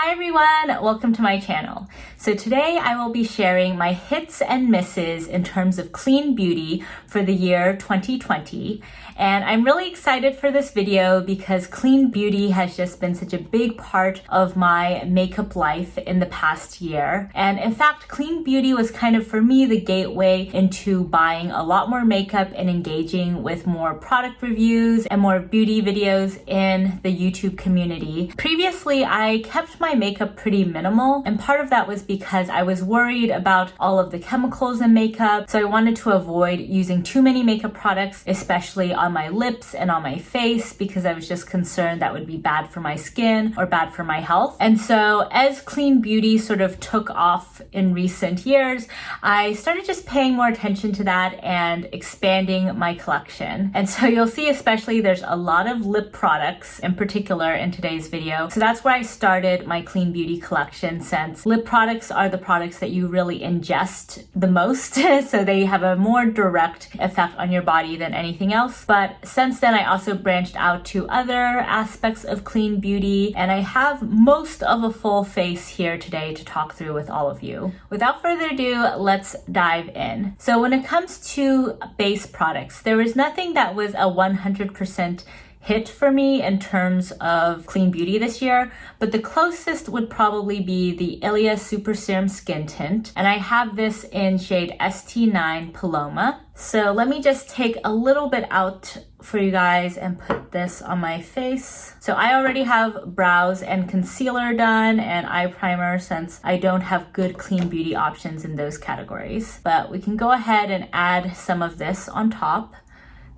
Hi everyone, welcome to my channel. So today I will be sharing my hits and misses in terms of clean beauty for the year 2020. And I'm really excited for this video because clean beauty has just been such a big part of my makeup life in the past year. And in fact, clean beauty was kind of for me the gateway into buying a lot more makeup and engaging with more product reviews and more beauty videos in the YouTube community. Previously, I kept my makeup pretty minimal, and part of that was because I was worried about all of the chemicals in makeup, so I wanted to avoid using too many makeup products, especially on my lips and on my face, because I was just concerned that would be bad for my skin or bad for my health. And so as clean beauty sort of took off in recent years, I started just paying more attention to that and expanding my collection. And so you'll see especially there's a lot of lip products in particular in today's video. So that's where I started my clean beauty collection, since lip products are the products that you really ingest the most. So they have a more direct effect on your body than anything else. But since then, I also branched out to other aspects of clean beauty, and I have most of a full face here today to talk through with all of you. Without further ado, let's dive in. So when it comes to base products, there was nothing that was a 100% hit for me in terms of clean beauty this year, but the closest would probably be the ILIA Super Serum Skin Tint, and I have this in shade ST9 Paloma. So let me just take a little bit out for you guys and put this on my face. So I already have brows and concealer done and eye primer, since I don't have good clean beauty options in those categories, but we can go ahead and add some of this on top.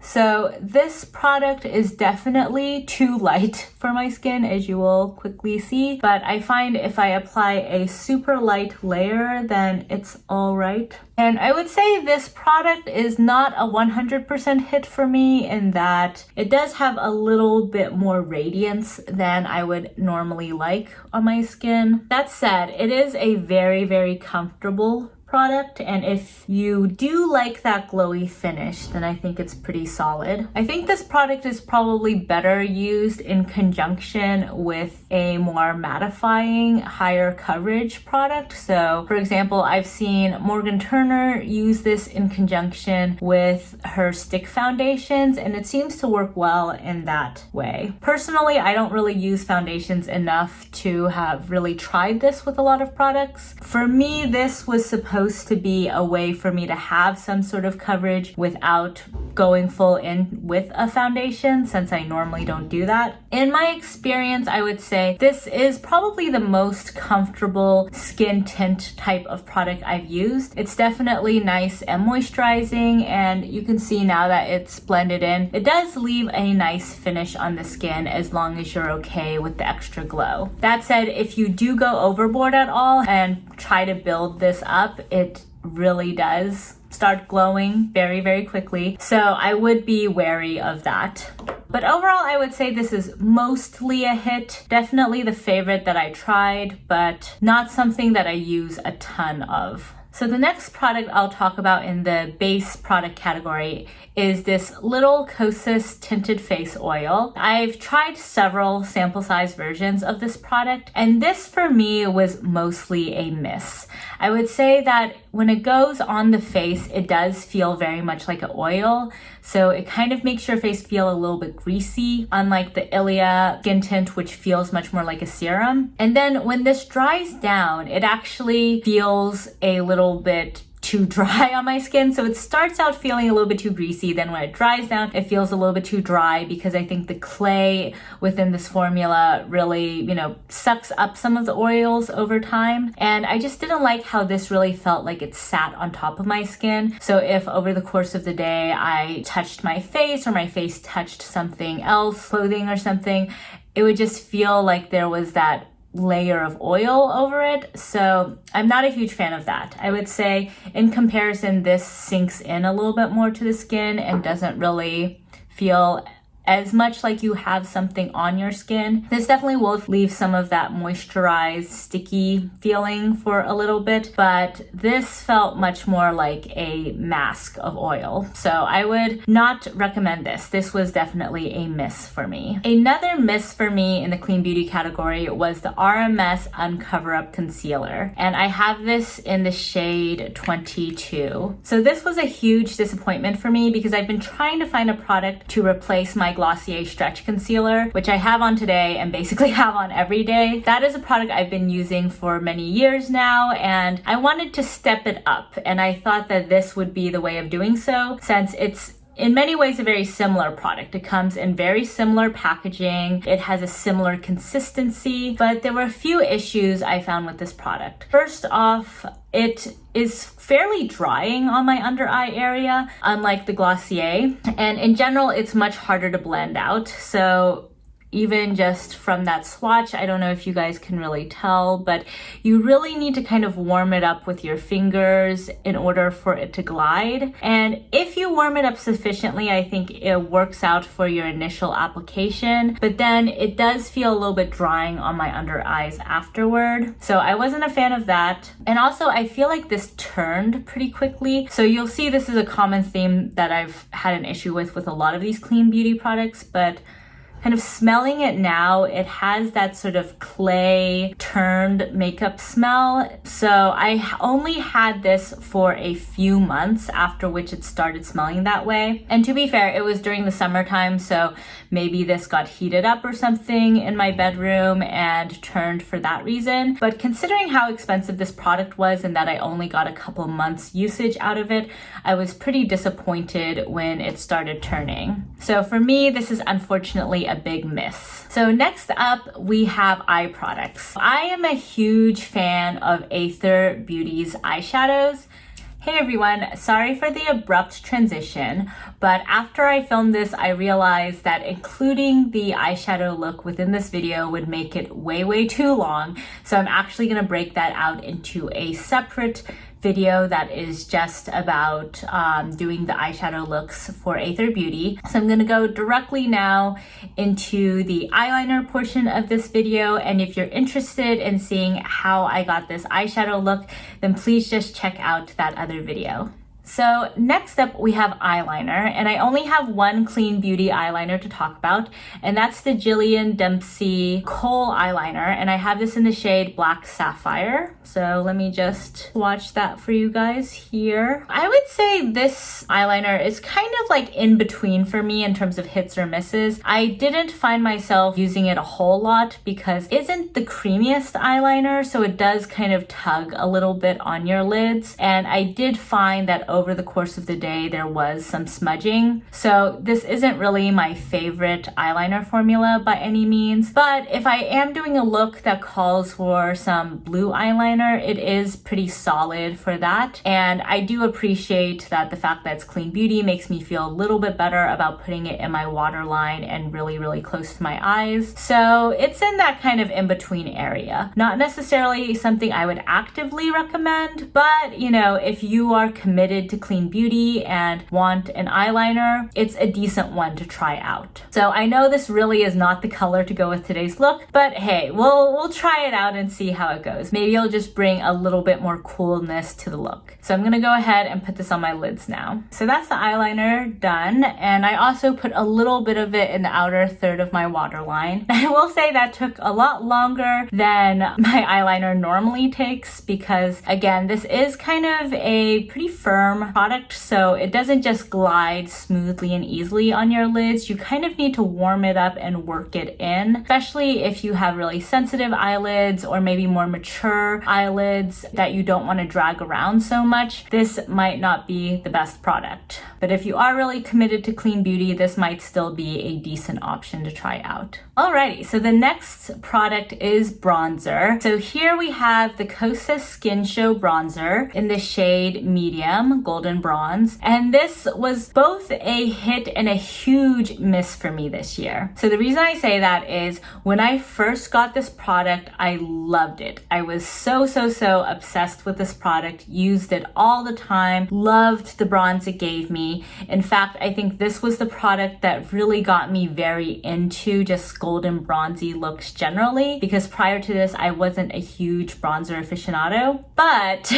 So this product is definitely too light for my skin, as you will quickly see, but I find if I apply a super light layer, then it's all right. And I would say this product is not a 100% hit for me in that it does have a little bit more radiance than I would normally like on my skin. That said, it is a very, very comfortable product, and if you do like that glowy finish, then I think it's pretty solid. I think this product is probably better used in conjunction with a more mattifying, higher coverage product. So for example, I've seen Morgan Turner use this in conjunction with her stick foundations, and it seems to work well in that way. Personally, I don't really use foundations enough to have really tried this with a lot of products. For me, this was supposed to be a way for me to have some sort of coverage without going full in with a foundation, since I normally don't do that. In my experience, I would say this is probably the most comfortable skin tint type of product I've used. It's definitely nice and moisturizing, and you can see now that it's blended in, it does leave a nice finish on the skin as long as you're okay with the extra glow. That said, if you do go overboard at all and try to build this up, it really does start glowing very, very quickly. So I would be wary of that. But overall, I would say this is mostly a hit. Definitely the favorite that I tried, but not something that I use a ton of. So the next product I'll talk about in the base product category is this little Kosas tinted face oil. I've tried several sample size versions of this product, and this for me was mostly a miss. I would say that when it goes on the face, it does feel very much like an oil. So it kind of makes your face feel a little bit greasy, unlike the ILIA skin tint, which feels much more like a serum. And then when this dries down, it actually feels a little bit too dry on my skin. So it starts out feeling a little bit too greasy. Then when it dries down, it feels a little bit too dry, because I think the clay within this formula really, sucks up some of the oils over time. And I just didn't like how this really felt like it sat on top of my skin. So if over the course of the day I touched my face, or my face touched something else, clothing or something, it would just feel like there was that layer of oil over it. So I'm not a huge fan of that. I would say in comparison, this sinks in a little bit more to the skin and doesn't really feel as much like you have something on your skin. This definitely will leave some of that moisturized, sticky feeling for a little bit, but this felt much more like a mask of oil. So I would not recommend this. This was definitely a miss for me. Another miss for me in the clean beauty category was the RMS Uncover Up Concealer. And I have this in the shade 22. So this was a huge disappointment for me because I've been trying to find a product to replace my Glossier Stretch Concealer, which I have on today and basically have on every day. That is a product I've been using for many years now, and I wanted to step it up, and I thought that this would be the way of doing so, since it's in many ways a very similar product. It comes in very similar packaging, it has a similar consistency, but there were a few issues I found with this product. First off, it is fairly drying on my under eye area, unlike the Glossier, and in general it's much harder to blend out. So even just from that swatch, I don't know if you guys can really tell, but you really need to kind of warm it up with your fingers in order for it to glide. And if you warm it up sufficiently, I think it works out for your initial application, but then it does feel a little bit drying on my under eyes afterward. So I wasn't a fan of that. And also I feel like this turned pretty quickly. So you'll see this is a common theme that I've had an issue with a lot of these clean beauty products, but kind of smelling it now, it has that sort of clay turned makeup smell. So I only had this for a few months, after which it started smelling that way. And to be fair, it was during the summertime, so maybe this got heated up or something in my bedroom and turned for that reason. But considering how expensive this product was and that I only got a couple months usage out of it, I was pretty disappointed when it started turning. So for me, this is unfortunately a big miss. So next up, we have eye products. I am a huge fan of Aether Beauty's eyeshadows. Hey everyone, sorry for the abrupt transition, but after I filmed this, I realized that including the eyeshadow look within this video would make it way too long. So I'm actually gonna break that out into a separate video that is just about doing the eyeshadow looks for Aether Beauty. So I'm gonna go directly now into the eyeliner portion of this video, and if you're interested in seeing how I got this eyeshadow look, then please just check out that other video. So next up we have eyeliner, and I only have one clean beauty eyeliner to talk about, and that's the Jillian Dempsey Khol eyeliner, and I have this in the shade Black Sapphire. So let me just swatch that for you guys here. I would say this eyeliner is kind of like in between for me in terms of hits or misses. I didn't find myself using it a whole lot because it isn't the creamiest eyeliner, so it does kind of tug a little bit on your lids, and I did find that over the course of the day there was some smudging. So this isn't really my favorite eyeliner formula by any means, but if I am doing a look that calls for some blue eyeliner, it is pretty solid for that. And I do appreciate that the fact that it's clean beauty makes me feel a little bit better about putting it in my waterline and really close to my eyes. So it's in that kind of in-between area. Not necessarily something I would actively recommend, but you know, if you are committed to clean beauty and want an eyeliner, it's a decent one to try out. So I know this really is not the color to go with today's look, but hey, we'll try it out and see how it goes. Maybe it'll just bring a little bit more coolness to the look. So I'm gonna go ahead and put this on my lids now. So that's the eyeliner done, and I also put a little bit of it in the outer third of my waterline. I will say that took a lot longer than my eyeliner normally takes because, again, this is kind of a pretty firm product, so it doesn't just glide smoothly and easily on your lids. You kind of need to warm it up and work it in, especially if you have really sensitive eyelids or maybe more mature eyelids that you don't want to drag around so much. This might not be the best product, but if you are really committed to clean beauty, this might still be a decent option to try out. Alrighty, so the next product is bronzer. So here we have the Kosas Skin Show bronzer in the shade medium, golden bronze. And this was both a hit and a huge miss for me this year. So the reason I say that is when I first got this product, I loved it. I was so obsessed with this product, used it all the time, loved the bronze it gave me. In fact, I think this was the product that really got me very into just golden bronzy looks generally, because prior to this I wasn't a huge bronzer aficionado. But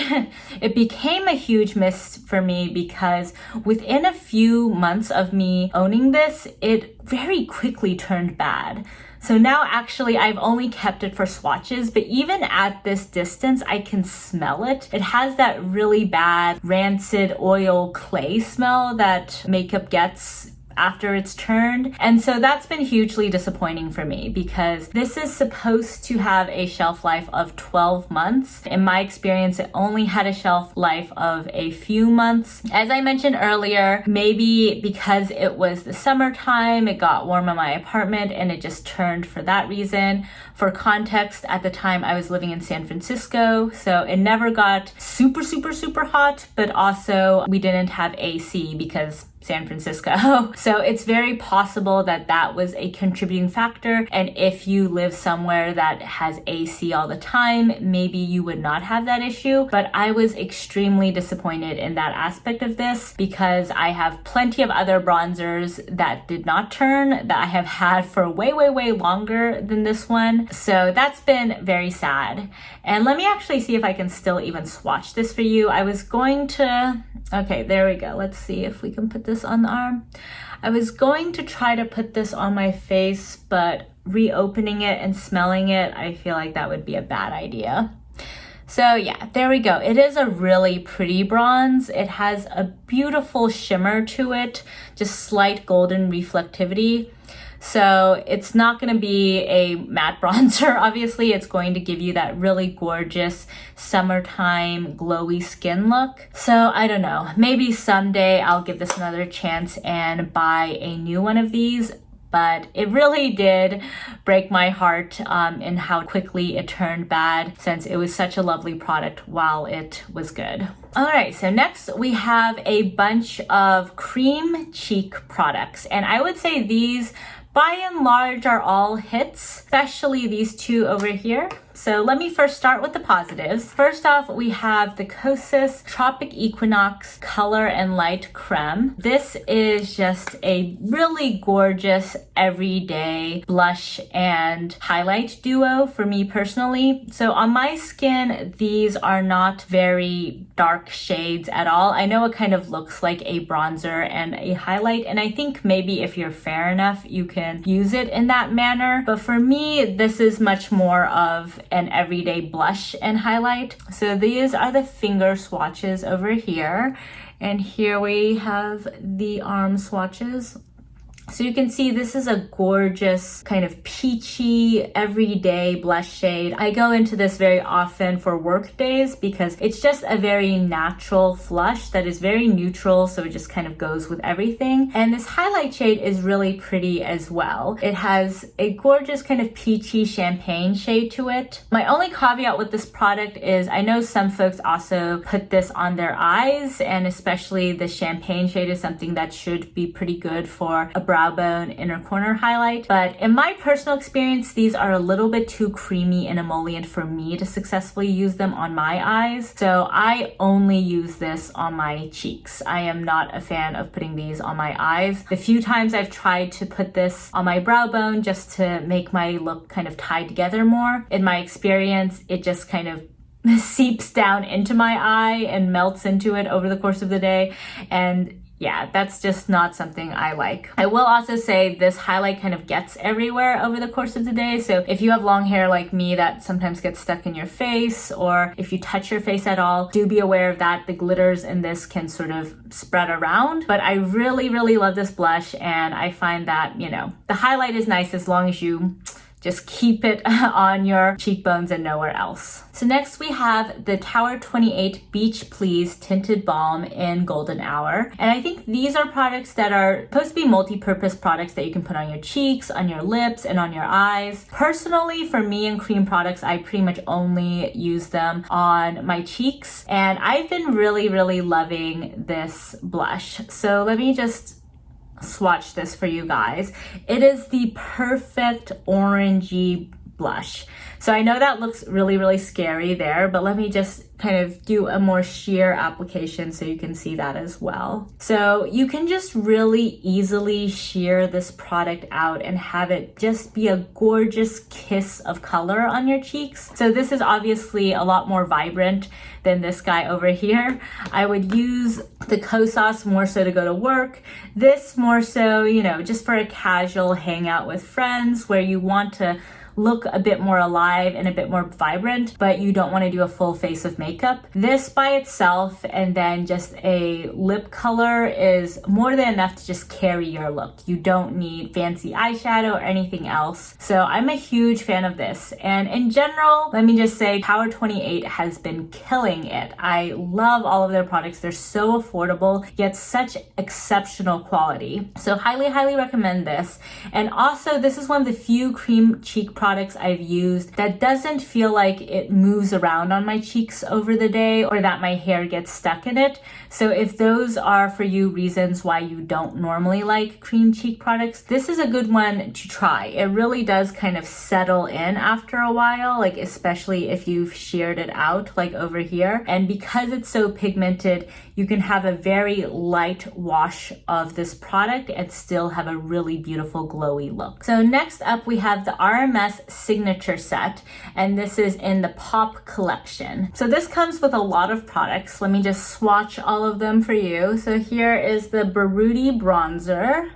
it became a huge miss for me because within a few months of me owning this, it very quickly turned bad. So now actually I've only kept it for swatches, but even at this distance, I can smell it. It has that really bad rancid oil clay smell that makeup gets after it's turned. And so that's been hugely disappointing for me because this is supposed to have a shelf life of 12 months. In my experience, it only had a shelf life of a few months. As I mentioned earlier, maybe because it was the summertime, it got warm in my apartment and it just turned for that reason. For context, at the time I was living in San Francisco, so it never got super hot, but also we didn't have AC because San Francisco. So it's very possible that that was a contributing factor. And if you live somewhere that has AC all the time, maybe you would not have that issue. But I was extremely disappointed in that aspect of this because I have plenty of other bronzers that did not turn that I have had for way longer than this one. So that's been very sad. And let me actually see if I can still even swatch this for you. I was going to, okay, there we go. Let's see if we can put this on the arm. I was going to try to put this on my face, but reopening it and smelling it, I feel like that would be a bad idea. So yeah, there we go. It is a really pretty bronze. It has a beautiful shimmer to it, just slight golden reflectivity. So it's not going to be a matte bronzer. Obviously, it's going to give you that really gorgeous summertime glowy skin look. So I don't know, maybe someday I'll give this another chance and buy a new one of these. But it really did break my heart in how quickly it turned bad since it was such a lovely product while it was good. All right, so next we have a bunch of cream cheek products. And I would say these by and large are all hits, especially these two over here. So let me first start with the positives. First off, we have the Kosas Tropic Equinox Color and Light Creme. This is just a really gorgeous everyday blush and highlight duo for me personally. So on my skin, these are not very dark shades at all. I know it kind of looks like a bronzer and a highlight, and I think maybe if you're fair enough, you can use it in that manner. But for me, this is much more of an everyday blush and highlight. So these are the finger swatches over here. And here we have the arm swatches. So you can see this is a gorgeous kind of peachy everyday blush shade. I go into this very often for work days because it's just a very natural flush that is very neutral, so it just kind of goes with everything. And this highlight shade is really pretty as well. It has a gorgeous kind of peachy champagne shade to it. My only caveat with this product is I know some folks also put this on their eyes, and especially the champagne shade is something that should be pretty good for a brow bone inner corner highlight. But in my personal experience, these are a little bit too creamy and emollient for me to successfully use them on my eyes. So I only use this on my cheeks. I am not a fan of putting these on my eyes. The few times I've tried to put this on my brow bone just to make my look kind of tie together more, in my experience, it just kind of seeps down into my eye and melts into it over the course of the day. And yeah, that's just not something I like. I will also say this highlight kind of gets everywhere over the course of the day. So if you have long hair like me that sometimes gets stuck in your face, or if you touch your face at all, do be aware of that. The glitters in this can sort of spread around. But I really love this blush, and I find that, you know, the highlight is nice as long as you just keep it on your cheekbones and nowhere else. So next we have the Tower 28 BeachPlease Tinted Balm in Golden Hour. And I think these are products that are supposed to be multi-purpose products that you can put on your cheeks, on your lips, and on your eyes. Personally, for me and cream products, I pretty much only use them on my cheeks. And I've been really, really loving this blush. So let me just swatch this for you guys. It is the perfect orangey blush. So I know that looks really, really scary there, but let me just kind of do a more sheer application so you can see that as well. So you can just really easily sheer this product out and have it just be a gorgeous kiss of color on your cheeks. So this is obviously a lot more vibrant than this guy over here. I would use the Kosas more so to go to work. This more so, you know, just for a casual hangout with friends where you want to look a bit more alive and a bit more vibrant, but you don't want to do a full face of makeup. This by itself and then just a lip color is more than enough to just carry your look. You don't need fancy eyeshadow or anything else. So I'm a huge fan of this. And in general, let me just say Tower 28 has been killing it. I love all of their products. They're so affordable, yet such exceptional quality. So highly, highly recommend this. And also, this is one of the few cream cheek products I've used that doesn't feel like it moves around on my cheeks over the day or that my hair gets stuck in it. So if those are for you reasons why you don't normally like cream cheek products, this is a good one to try. It really does kind of settle in after a while, like especially if you've sheared it out like over here. And because it's so pigmented, you can have a very light wash of this product and still have a really beautiful glowy look. So next up we have the RMS Signature Set, and this is in the Pop collection. So this comes with a lot of products. Let me just swatch all of them for you. So here is the Baruti bronzer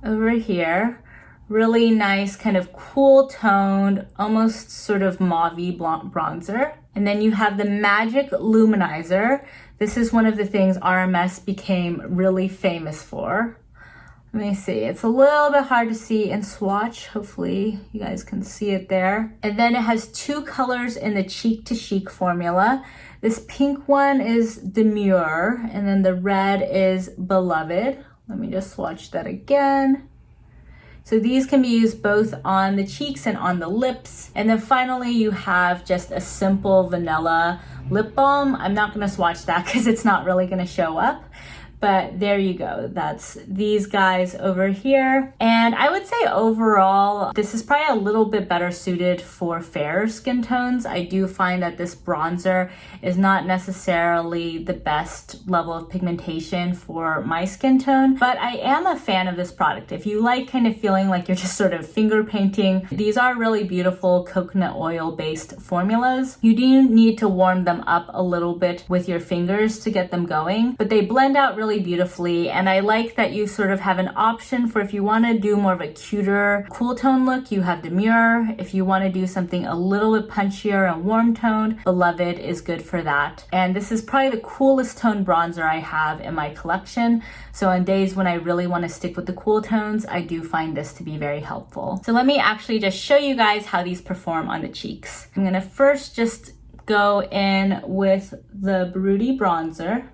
over here. Really nice kind of cool toned, almost sort of mauve-y bronzer. And then you have the Magic Luminizer. This is one of the things RMS became really famous for. Let me see, it's a little bit hard to see in swatch. Hopefully you guys can see it there. And then it has two colors in the Cheek to Chic formula. This pink one is Demure, and then the red is Beloved. Let me just swatch that again. So these can be used both on the cheeks and on the lips. And then finally you have just a simple vanilla lip balm. I'm not gonna swatch that because it's not really gonna show up. But there you go, that's these guys over here. And I would say overall, this is probably a little bit better suited for fair skin tones. I do find that this bronzer is not necessarily the best level of pigmentation for my skin tone, but I am a fan of this product. If you like kind of feeling like you're just sort of finger painting, these are really beautiful coconut oil based formulas. You do need to warm them up a little bit with your fingers to get them going, but they blend out really beautifully. And I like that you sort of have an option for if you want to do more of a cuter cool tone look, you have Demure. If you want to do something a little bit punchier and warm toned, Beloved is good for that. And this is probably the coolest tone bronzer I have in my collection. So on days when I really want to stick with the cool tones, I do find this to be very helpful. So let me actually just show you guys how these perform on the cheeks. I'm going to first just go in with the Baruti bronzer.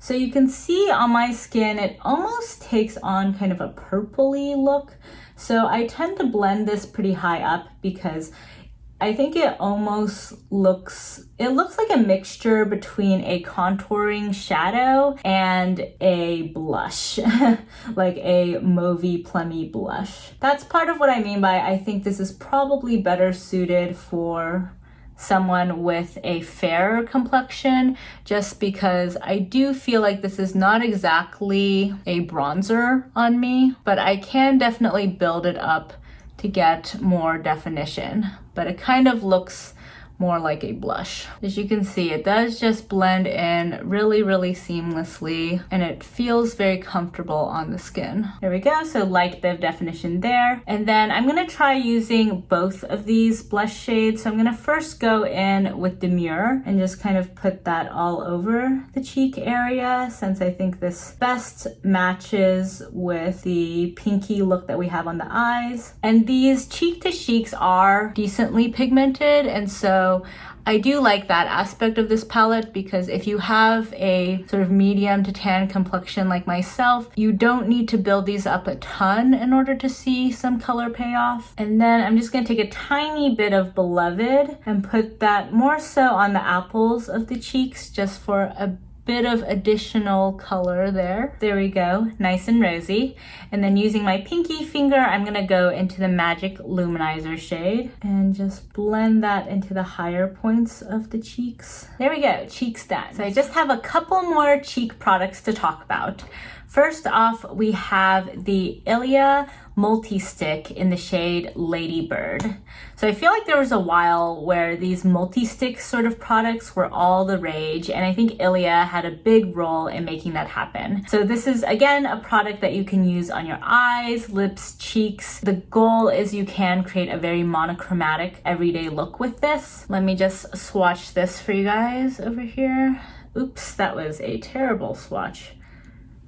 So you can see on my skin, it almost takes on kind of a purpley look. So I tend to blend this pretty high up because I think it almost looks like a mixture between a contouring shadow and a blush, like a mauvey plummy blush. That's part of what I mean by I think this is probably better suited for someone with a fair complexion, just because I do feel like this is not exactly a bronzer on me, but I can definitely build it up to get more definition. But it kind of looks more like a blush. As you can see, it does just blend in really, really seamlessly, and it feels very comfortable on the skin. There we go, so light bit of definition there. And then I'm gonna try using both of these blush shades. So I'm gonna first go in with Demure and just kind of put that all over the cheek area, since I think this best matches with the pinky look that we have on the eyes. And these cheek to cheeks are decently pigmented, and so I do like that aspect of this palette, because if you have a sort of medium to tan complexion like myself, you don't need to build these up a ton in order to see some color payoff. And then I'm just gonna take a tiny bit of Beloved and put that more so on the apples of the cheeks, just for a bit of additional color there. There we go, nice and rosy. And then using my pinky finger, I'm gonna go into the Magic Luminizer shade and just blend that into the higher points of the cheeks. There we go, cheeks done. So I just have a couple more cheek products to talk about. First off, we have the ILIA multi-stick in the shade Ladybird. So I feel like there was a while where these multi-stick sort of products were all the rage, and I think ILIA had a big role in making that happen. So this is, again, a product that you can use on your eyes, lips, cheeks. The goal is you can create a very monochromatic everyday look with this. Let me just swatch this for you guys over here. Oops, that was a terrible swatch.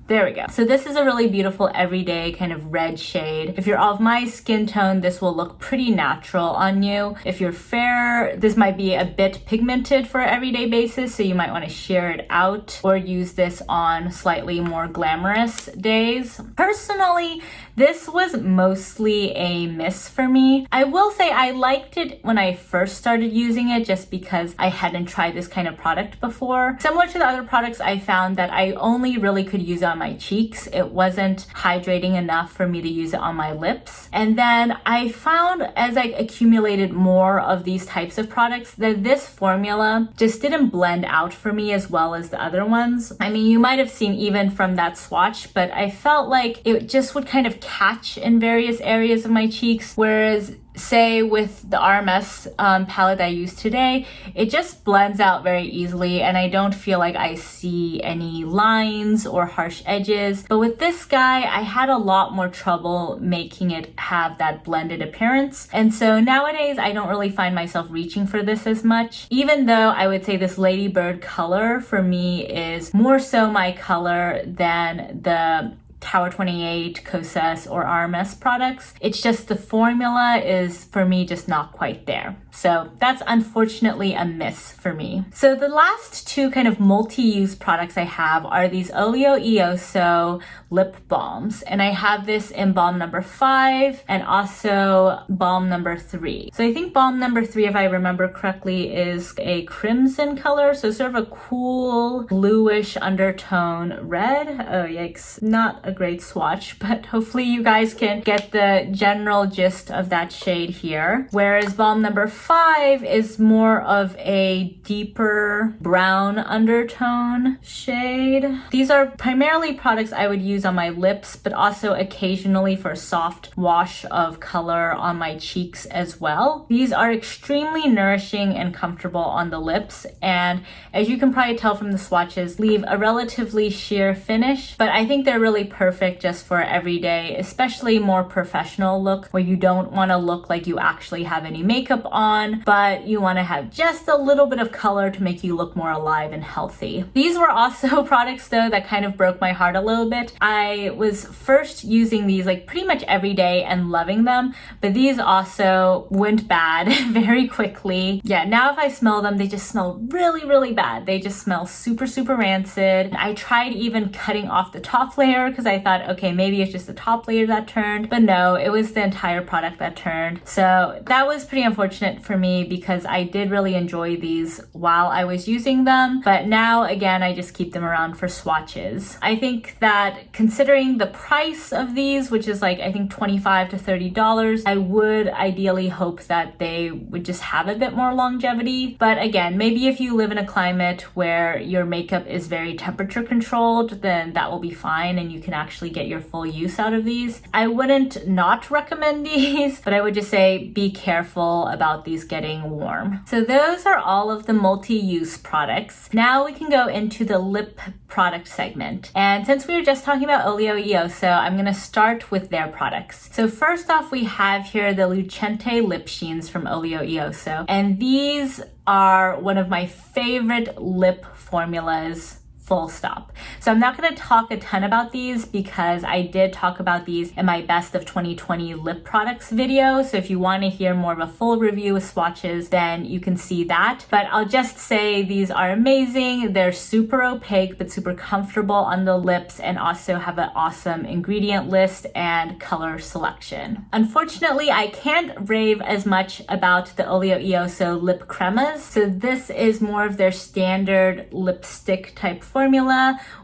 There we go. So this is a really beautiful everyday kind of red shade. If you're of my skin tone, this will look pretty natural on you. If you're fair, this might be a bit pigmented for an everyday basis, so you might want to sheer it out or use this on slightly more glamorous days. Personally, this was mostly a miss for me. I will say I liked it when I first started using it, just because I hadn't tried this kind of product before. Similar to the other products, I found that I only really could use it on my cheeks. It wasn't hydrating enough for me to use it on my lips. And then I found, as I accumulated more of these types of products, that this formula just didn't blend out for me as well as the other ones. I mean, you might have seen even from that swatch, but I felt like it just would kind of catch in various areas of my cheeks, whereas say with the RMS palette that I use today, it just blends out very easily, and I don't feel like I see any lines or harsh edges. But with this guy, I had a lot more trouble making it have that blended appearance. And so nowadays, I don't really find myself reaching for this as much, even though I would say this Ladybird color for me is more so my color than the Tower 28, Kosas, or RMS products. It's just the formula is, for me, just not quite there. So that's unfortunately a miss for me. So the last two kind of multi-use products I have are these Olio Osso lip balms. And I have this in balm number 5 and also balm number 3. So I think balm number 3, if I remember correctly, is a crimson color. So sort of a cool bluish undertone red. Oh, yikes. Not a great swatch, but hopefully you guys can get the general gist of that shade here. Whereas balm number 5 is more of a deeper brown undertone shade. These are primarily products I would use on my lips, but also occasionally for a soft wash of color on my cheeks as well. These are extremely nourishing and comfortable on the lips, and as you can probably tell from the swatches, leave a relatively sheer finish, but I think they're really perfect just for everyday, especially more professional look, where you don't want to look like you actually have any makeup on, but you want to have just a little bit of color to make you look more alive and healthy. These were also products though that kind of broke my heart a little bit. I was first using these like pretty much every day and loving them, but these also went bad very quickly. Yeah, now if I smell them, they just smell really, really bad. They just smell super, super rancid. I tried even cutting off the top layer because I thought, okay, maybe it's just the top layer that turned, but no, it was the entire product that turned. So that was pretty unfortunate for me because I did really enjoy these while I was using them, but now again, I just keep them around for swatches. I think that considering the price of these, which is like, I think $25 to $30, I would ideally hope that they would just have a bit more longevity. But again, maybe if you live in a climate where your makeup is very temperature controlled, then that will be fine and you can actually get your full use out of these. I wouldn't not recommend these, but I would just say be careful about the these getting warm. So those are all of the multi-use products. Now we can go into the lip product segment. And since we were just talking about Olio e Osso, I'm gonna start with their products. So first off, we have here the Lucente lip sheens from Olio e Osso. And these are one of my favorite lip formulas, full stop. So I'm not going to talk a ton about these because I did talk about these in my best of 2020 lip products video. So if you want to hear more of a full review with swatches, then you can see that. But I'll just say these are amazing. They're super opaque, but super comfortable on the lips, and also have an awesome ingredient list and color selection. Unfortunately, I can't rave as much about the Olio e Osso lip cremas. So this is more of their standard lipstick type formula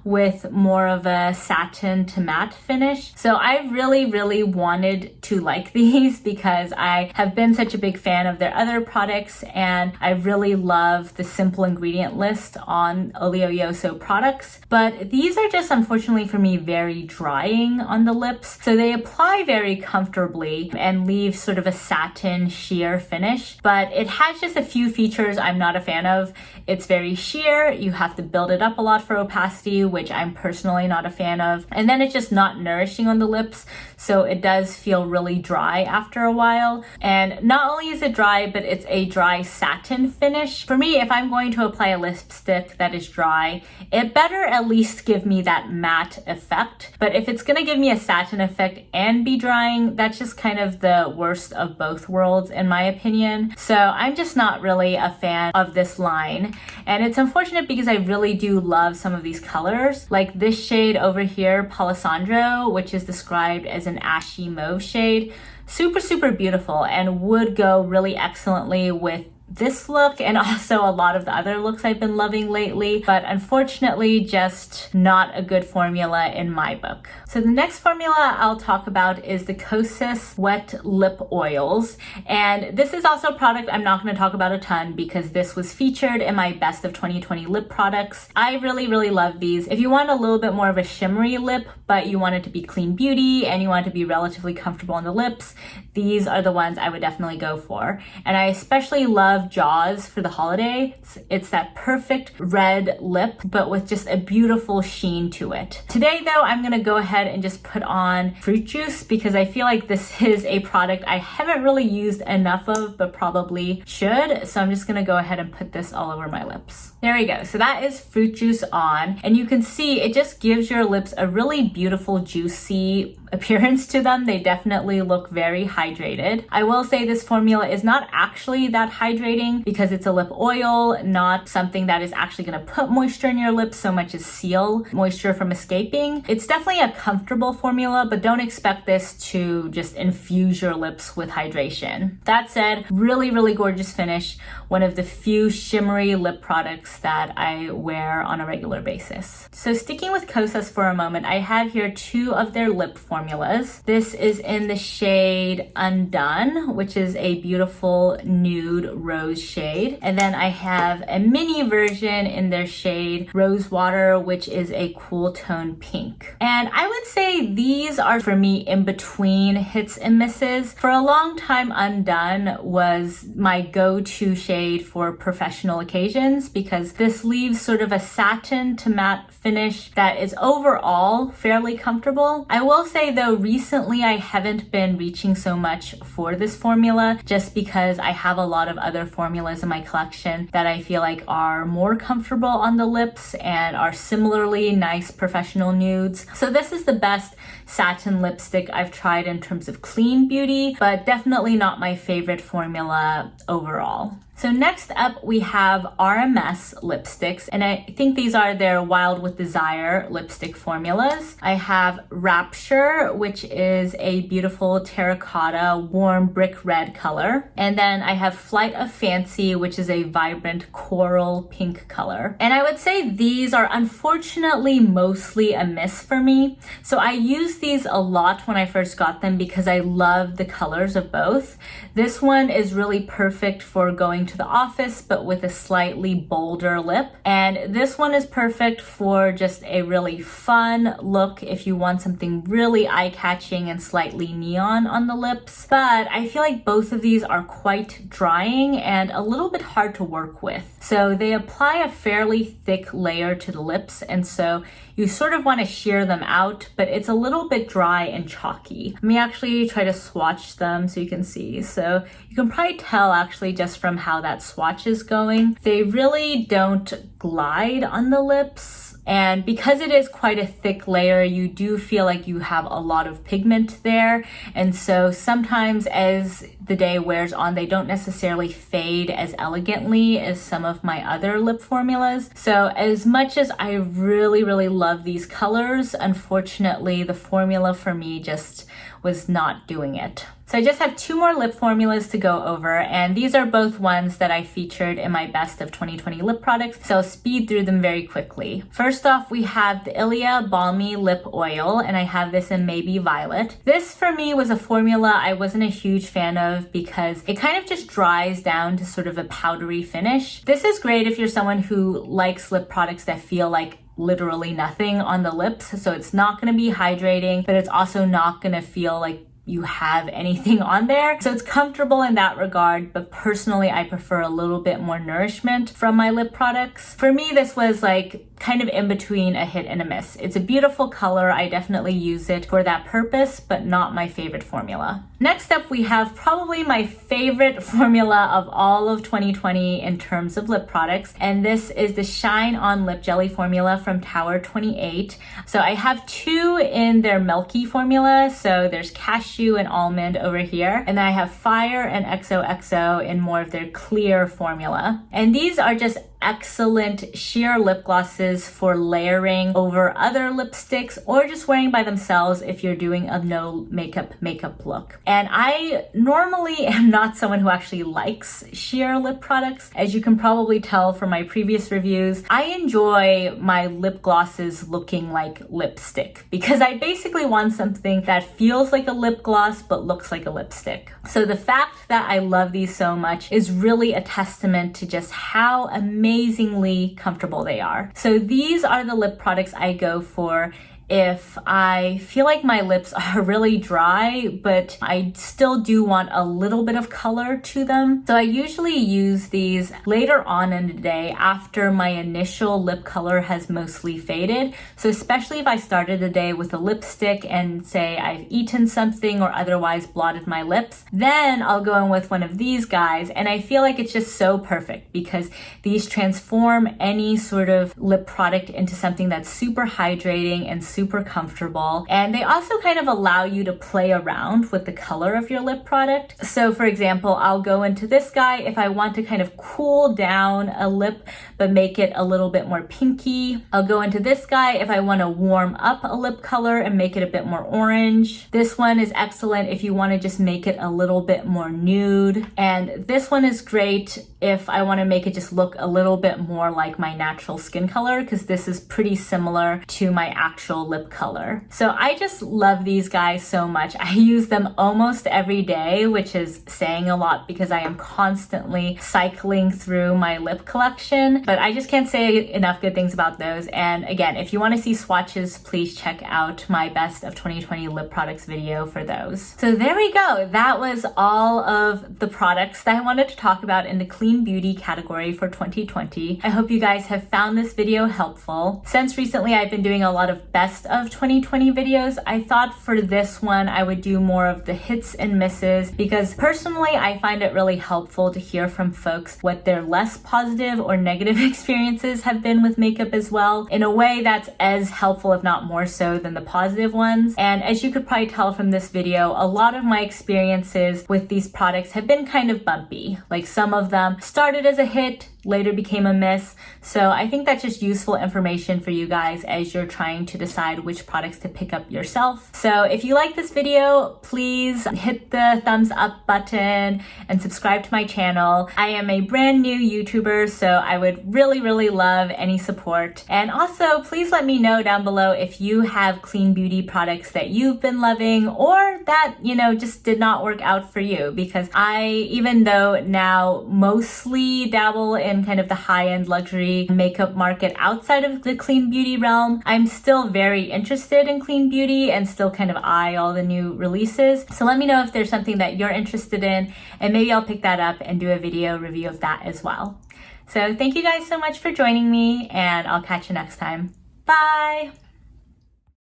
with more of a satin to matte finish. So I really wanted to like these because I have been such a big fan of their other products, and I really love the simple ingredient list on Olio e Osso products. But these are just, unfortunately for me, very drying on the lips. So they apply very comfortably and leave sort of a satin sheer finish, but it has just a few features I'm not a fan of. It's very sheer. You have to build it up a lot for opacity, which I'm personally not a fan of. And then it's just not nourishing on the lips, so it does feel really dry after a while. And not only is it dry, but it's a dry satin finish. For me, if I'm going to apply a lipstick that is dry, it better at least give me that matte effect. But if it's gonna give me a satin effect and be drying, that's just kind of the worst of both worlds in my opinion. So I'm just not really a fan of this line. And it's unfortunate because I really do love some of these colors, like this shade over here, Palissandro, which is described as an ashy mauve shade. Super beautiful, and would go really excellently with this look and also a lot of the other looks I've been loving lately, but unfortunately just not a good formula in my book. So the next formula I'll talk about is the Kosas Wet Lip Oils, and this is also a product I'm not going to talk about a ton because this was featured in my best of 2020 lip products. I really love these. If you want a little bit more of a shimmery lip, but you want it to be clean beauty and you want it to be relatively comfortable on the lips, these are the ones I would definitely go for. And I especially love Jaws for the holiday. It's that perfect red lip, but with just a beautiful sheen to it. Today though, I'm gonna go ahead and just put on Fruit Juice because I feel like this is a product I haven't really used enough of, but probably should. So I'm just gonna go ahead and put this all over my lips. There we go. So that is Fruit Juice on, and you can see it just gives your lips a really beautiful, juicy appearance to them. They definitely look very hydrated. I will say this formula is not actually that hydrating because it's a lip oil, not something that is actually going to put moisture in your lips so much as seal moisture from escaping. It's definitely a comfortable formula, but don't expect this to just infuse your lips with hydration. That said, really gorgeous finish. One of the few shimmery lip products that I wear on a regular basis. So sticking with Kosas for a moment, I have here two of their lip formulas. This is in the shade Undone, which is a beautiful nude rose shade. And then I have a mini version in their shade Rosewater, which is a cool tone pink. And I would say these are for me in between hits and misses. For a long time, Undone was my go-to shade for professional occasions because this leaves sort of a satin to matte finish that is overall fairly comfortable. I will say though, recently I haven't been reaching so much for this formula just because I have a lot of other formulas in my collection that I feel like are more comfortable on the lips and are similarly nice professional nudes. So this is the best satin lipstick I've tried in terms of clean beauty, but definitely not my favorite formula overall. So next up we have RMS lipsticks, and I think these are their Wild with Desire lipstick formulas. I have Rapture, which is a beautiful terracotta warm brick red color. And then I have Flight of Fancy, which is a vibrant coral pink color. And I would say these are unfortunately mostly a miss for me. So I used these a lot when I first got them because I love the colors of both. This one is really perfect for going going to the office, but with a slightly bolder lip. And this one is perfect for just a really fun look if you want something really eye-catching and slightly neon on the lips. But I feel like both of these are quite drying and a little bit hard to work with. So they apply a fairly thick layer to the lips, and so you sort of want to shear them out, but it's a little bit dry and chalky. Let me actually try to swatch them so you can see. So you can probably tell actually just from how that swatch is going. They really don't glide on the lips. And because it is quite a thick layer, you do feel like you have a lot of pigment there. And so sometimes as the day wears on, they don't necessarily fade as elegantly as some of my other lip formulas. So as much as I really, really love these colors, unfortunately, the formula for me just was not doing it. So I just have 2 more lip formulas to go over, and these are both ones that I featured in my best of 2020 lip products, so I'll speed through them very quickly. First off, we have the ILIA Balmy Lip Oil, and I have this in Maybe Violet. This for me was a formula I wasn't a huge fan of because it kind of just dries down to sort of a powdery finish. This is great if you're someone who likes lip products that feel like literally nothing on the lips, so it's not going to be hydrating, but it's also not going to feel like you have anything on there. So it's comfortable in that regard, but personally I prefer a little bit more nourishment from my lip products. For me, this was like kind of in between a hit and a miss. It's a beautiful color. I definitely use it for that purpose, but not my favorite formula. Next up, we have probably my favorite formula of all of 2020 in terms of lip products, and this is the Shine On Lip Jelly formula from Tower 28. So I have 2 in their milky formula. So there's cashew and almond over here, and then I have Fire and XOXO in more of their clear formula. And these are just excellent sheer lip glosses for layering over other lipsticks or just wearing by themselves if you're doing a no makeup look. And I normally am not someone who actually likes sheer lip products. As you can probably tell from my previous reviews, I enjoy my lip glosses looking like lipstick because I basically want something that feels like a lip gloss but looks like a lipstick. So the fact that I love these so much is really a testament to just how amazingly comfortable they are. So these are the lip products I go for if I feel like my lips are really dry, but I still do want a little bit of color to them. So I usually use these later on in the day after my initial lip color has mostly faded. So especially if I started the day with a lipstick and say I've eaten something or otherwise blotted my lips, then I'll go in with one of these guys. And I feel like it's just so perfect because these transform any sort of lip product into something that's super hydrating and super comfortable. And they also kind of allow you to play around with the color of your lip product. So for example, I'll go into this guy if I want to kind of cool down a lip but make it a little bit more pinky. I'll go into this guy if I want to warm up a lip color and make it a bit more orange. This one is excellent if you want to just make it a little bit more nude. And this one is great if I want to make it just look a little bit more like my natural skin color, because this is pretty similar to my actual lip color. So I just love these guys so much. I use them almost every day, which is saying a lot because I am constantly cycling through my lip collection, but I just can't say enough good things about those. And again, if you want to see swatches, please check out my best of 2020 lip products video for those. So there we go. That was all of the products that I wanted to talk about in the clean beauty category for 2020. I hope you guys have found this video helpful. Since recently I've been doing a lot of best of 2020 videos, I thought for this one I would do more of the hits and misses because personally I find it really helpful to hear from folks what their less positive or negative experiences have been with makeup as well, in a way that's as helpful if not more so than the positive ones. And as you could probably tell from this video, a lot of my experiences with these products have been kind of bumpy. Like some of them started as a hit, later became a miss. So I think that's just useful information for you guys as you're trying to decide which products to pick up yourself. So if you like this video, please hit the thumbs up button and subscribe to my channel. I am a brand new YouTuber, so I would really, really love any support. And also, please let me know down below if you have clean beauty products that you've been loving or that, you know, just did not work out for you, because even though now mostly dabble in kind of the high-end luxury makeup market outside of the clean beauty realm, I'm still very interested in clean beauty and still kind of eye all the new releases. So let me know if there's something that you're interested in, and maybe I'll pick that up and do a video review of that as well. So thank you guys so much for joining me, and I'll catch you next time. Bye!